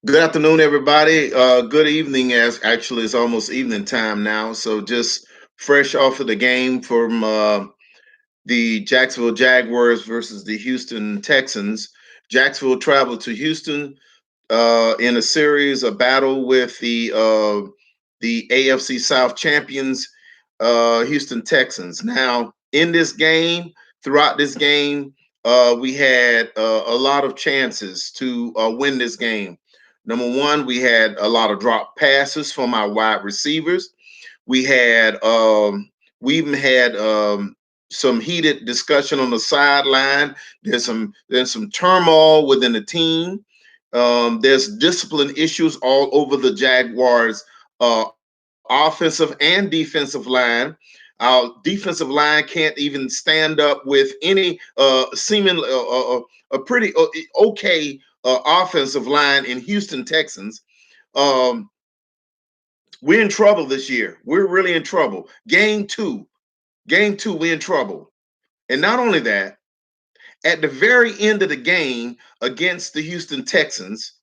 Good afternoon, everybody. Good evening, as actually it's almost evening time now. So just fresh off of the game from the Jacksonville Jaguars versus the Houston Texans. Jacksonville traveled to Houston in a series, a battle with the AFC South champions, Houston Texans. Now, in this game, throughout this game, we had a lot of chances to win this game. Number one, we had a lot of drop passes from our wide receivers. We had we even had some heated discussion on the sideline. There's some turmoil within the team. There's discipline issues all over the Jaguars' offensive and defensive line. Our defensive line can't even stand up with any seeming a pretty okay offensive line in Houston Texans. Um, we're in trouble this year. We're really in trouble. Game two, we're in trouble. And not only that, at the very end of the game against the Houston Texans,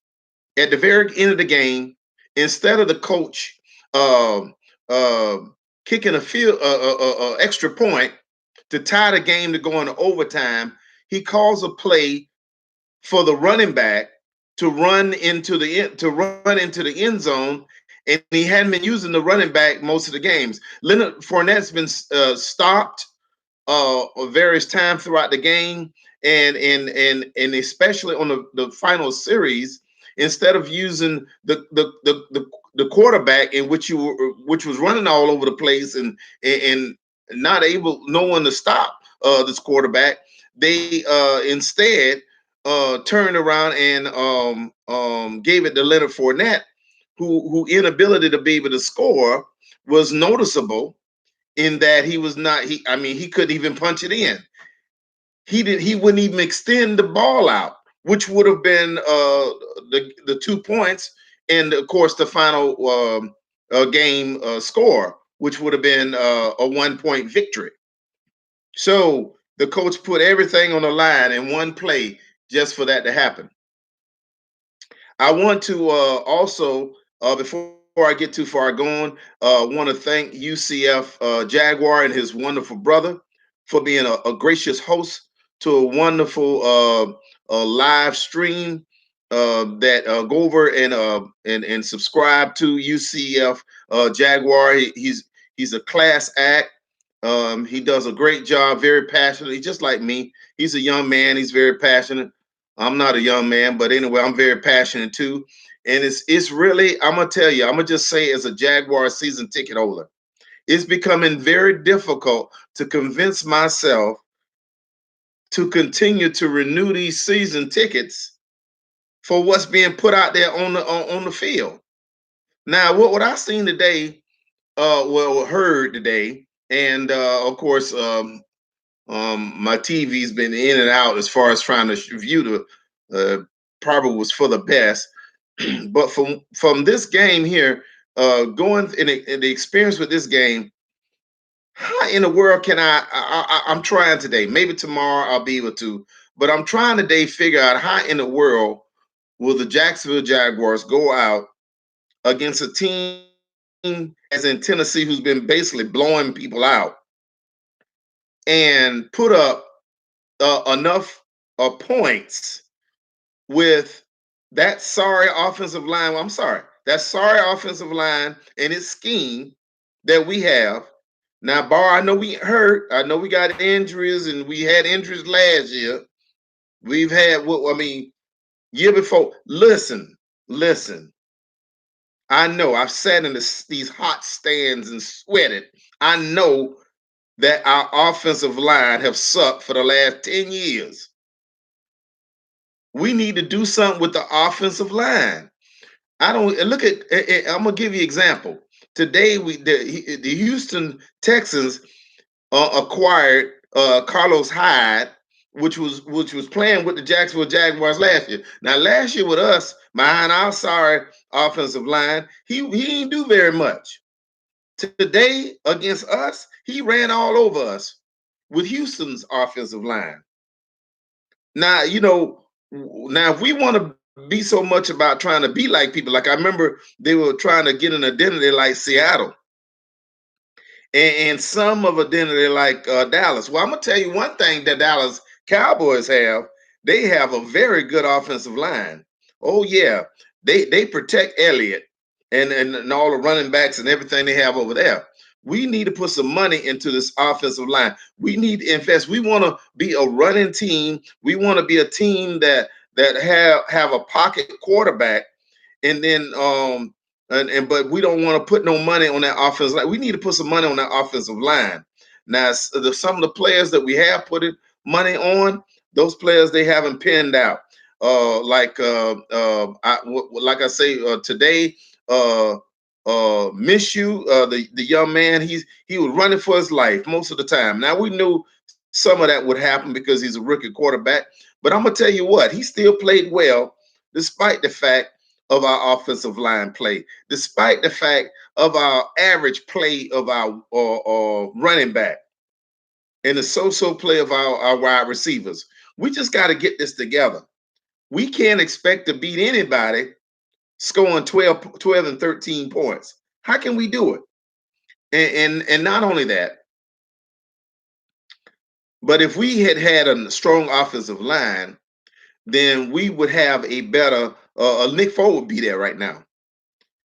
at the very end of the game, instead of the coach uh, uh, kicking a field extra point to tie the game to go into overtime, he calls a play for the running back to run into the end zone, and he hadn't been using the running back most of the games. Leonard Fournette's been stopped various times throughout the game, and especially on the final series, instead of using the quarterback in which which was running all over the place and not able no one to stop this quarterback, they instead turned around and gave it to Leonard Fournette, who inability to be able to score was noticeable in that he was not he I mean he couldn't even punch it in. He wouldn't even extend the ball out, which would have been the 2 points, and of course the final game score, which would have been a 1 point victory. So the coach put everything on the line in one play just for that to happen. I want to also, before I get too far gone, want to thank UCF Jaguar and his wonderful brother for being a gracious host to a wonderful live stream that go over and subscribe to UCF Jaguar. He's a class act. He does a great job, very passionate. He's just like me. He's a young man. He's very passionate. I'm not a young man, but anyway, I'm very passionate too. And it's really, I'm gonna tell you, I'm gonna just say as a Jaguar season ticket holder, it's becoming very difficult to convince myself to continue to renew these season tickets for what's being put out there on the field. Now, what I seen today, well, heard today, and of course, my TV's been in and out as far as trying to view probably was for the best. But from this game here, going in the experience with this game, how in the world can I'm trying today. Maybe tomorrow I'll be able to, but I'm trying today figure out how in the world will the Jacksonville Jaguars go out against a team as in Tennessee who's been basically blowing people out and put up enough points with that sorry offensive line. Well, I'm sorry, that sorry offensive line and its scheme that we have. Now, Bar, I know we hurt. I know we got injuries, and we had injuries last year. We've had what I mean, year before. Listen. I know I've sat in these hot stands and sweated. I know that our offensive line have sucked for the last 10 years. We need to do something with the offensive line. I don't look at. I'm gonna give you an example. Today, the Houston Texans acquired Carlos Hyde, which was playing with the Jacksonville Jaguars last year. Now, last year with us behind our sorry offensive line, he didn't do very much. Today against us, he ran all over us with Houston's offensive line. Now, now if we want to be so much about trying to be like people. Like I remember they were trying to get an identity like Seattle, and some of identity like Dallas. Well, I'm gonna tell you one thing that Dallas Cowboys have. They have a very good offensive line. Oh yeah, they protect Elliott and all the running backs and everything they have over there. We need to put some money into this offensive line. We need to invest. We want to be a running team. We want to be a team that have a pocket quarterback, and then and but we don't want to put no money on that offensive line. We need to put some money on that offensive line. Now, some of the players that we have put money on, those players they haven't pinned out. Like I say today, Minshew, the young man, he was running for his life most of the time. Now we knew some of that would happen because he's a rookie quarterback, but I'm gonna tell you what, he still played well despite the fact of our offensive line play, despite the fact of our average play of our running back and the so-so play of our wide receivers. We just got to get this together. We can't expect to beat anybody scoring 12 and 13 points. How can we do it? And not only that, but if we had had a strong offensive line, then we would have a better Nick Foles would be there right now.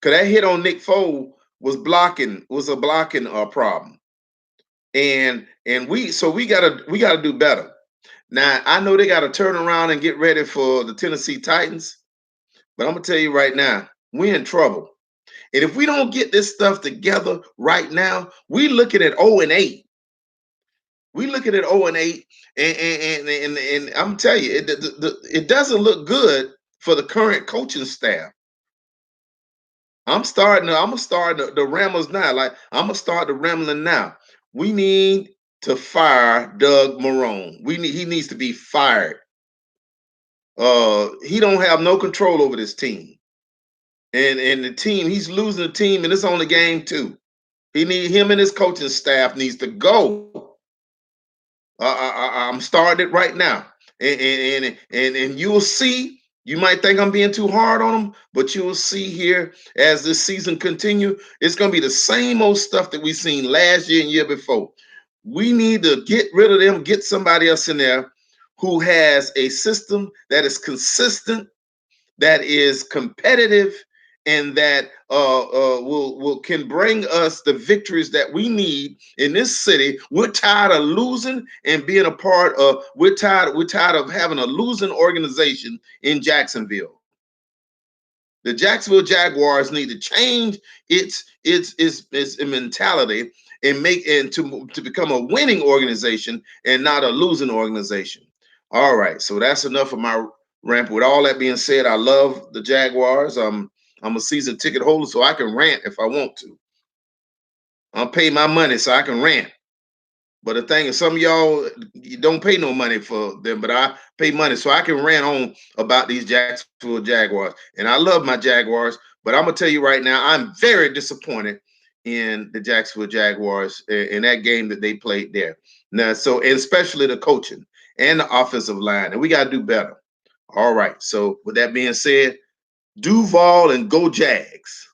Because that hit on Nick Foles was a blocking problem. And we gotta do better. Now I know they gotta turn around and get ready for the Tennessee Titans, but I'm gonna tell you right now, we're in trouble. And if we don't get this stuff together right now, we looking at 0-8. We looking at 0-8, and I'm telling you, it doesn't look good for the current coaching staff. I'm gonna start the ramblers now. Like I'm gonna start the rambling now. We need to fire Doug Marrone. He needs to be fired. He don't have no control over this team. And the team, he's losing the team, and it's on the game too. Him and his coaching staff needs to go. I'm starting it right now, and you will see. You might think I'm being too hard on them, but you will see here as this season continue, it's going to be the same old stuff that we seen last year and year before. We need to get rid of them, get somebody else in there who has a system that is consistent, that is competitive, and that will can bring us the victories that we need in this city. We're tired of losing and being a part of. We're tired of having a losing organization in Jacksonville. The Jacksonville Jaguars need to change its mentality and to become a winning organization and not a losing organization. All right, so that's enough of my rant. With all that being said, I love the Jaguars. I'm a season ticket holder, so I can rant if I want to. I'll pay my money so I can rant. But the thing is, some of y'all you don't pay no money for them, but I pay money so I can rant on about these Jacksonville Jaguars. And I love my Jaguars, but I'm gonna tell you right now, I'm very disappointed in the Jacksonville Jaguars in that game that they played there. Now, so and especially the coaching and the offensive line, and we gotta do better. All right. So with that being said, Duval and go Jags.